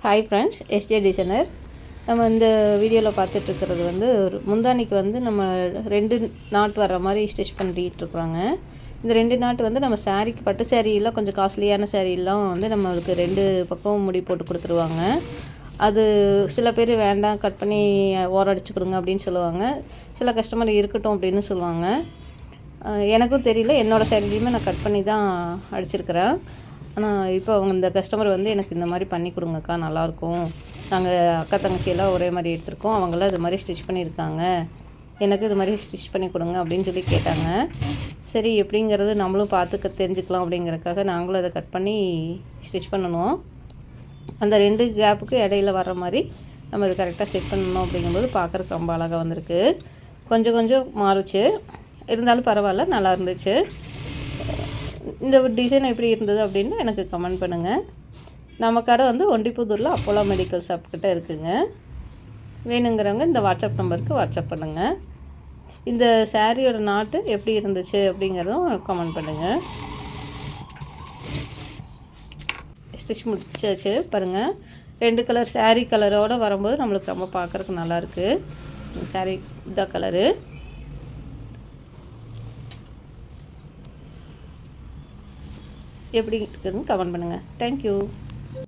Hi friends, SJ designer. நம்ம இந்த வீடியோவில் பார்த்துட்ருக்கிறது வந்து ஒரு முந்தானிக்கு வந்து நம்ம 2 நாட் வர்ற மாதிரி ஸ்டிச் பண்ணிகிட்ருக்குறோங்க. இந்த 2 நாட் வந்து நம்ம சாரீக்கு பட்டு சாரீலாம் கொஞ்சம் காஸ்ட்லியான சாரீலாம் வந்து நம்மளுக்கு 2 பக்கம் முடி போட்டு கொடுத்துருவாங்க. அது சில பேர் வேண்டாம், கட் பண்ணி ஓரம் அடிச்சு கொடுங்க அப்படின்னு சொல்லுவாங்க. சில கஸ்டமர் இருக்கட்டும் அப்படின்னு சொல்லுவாங்க. எனக்கும் தெரியல, என்னோடய சாரீலையுமே நான் கட் பண்ணி தான் அடிச்சிருக்கிறேன். ஆனால் இப்போ அவங்க இந்த கஸ்டமர் வந்து எனக்கு இந்த மாதிரி பண்ணி கொடுங்கக்கா, நல்லாயிருக்கும், நாங்கள் அக்கா தங்கச்சியெல்லாம் ஒரே மாதிரி எடுத்திருக்கோம், அவங்களாம் இது மாதிரி ஸ்டிச் பண்ணியிருக்காங்க, எனக்கு இது மாதிரி ஸ்டிச் பண்ணி கொடுங்க அப்படின்னு சொல்லி கேட்டாங்க. சரி, எப்படிங்கிறது நம்மளும் பார்த்து தெரிஞ்சுக்கலாம் அப்படிங்கிறதுக்காக நாங்களும் அதை கட் பண்ணி ஸ்டிச் பண்ணணும். அந்த 2 கேப்புக்கு இடையில வர்ற மாதிரி நம்ம இது கரெக்டாக செட் பண்ணணும். அப்படிங்கும்போது பார்க்குறதுக்கு ரொம்ப அழகாக வந்திருக்கு. கொஞ்சம் மாறுச்சு, இருந்தாலும் பரவாயில்ல, நல்லா இருந்துச்சு. இந்த டிசைன் எப்படி இருந்தது அப்படின்னு எனக்கு கமெண்ட் பண்ணுங்கள். நம்ம கடை வந்து ஒண்டிப்புதூரில் அப்போலோ மெடிக்கல் ஷாப் கிட்டே இருக்குதுங்க. வேணுங்கிறவங்க இந்த வாட்ஸ்அப் நம்பருக்கு வாட்ஸ்அப் பண்ணுங்கள். இந்த சாரியோட நாட்டு எப்படி இருந்துச்சு அப்படிங்கிறதும் கமெண்ட் பண்ணுங்கள். ஸ்டிச் முடிச்சாச்சு பாருங்கள். 2 கலர் சாரீ கலரோடு வரும்போது நம்மளுக்கு ரொம்ப பார்க்குறதுக்கு நல்லாயிருக்கு. சாரீ இதான் கலரு. எப்படி இருக்குதுன்னு கமெண்ட் பண்ணுங்கள். தேங்க்யூ.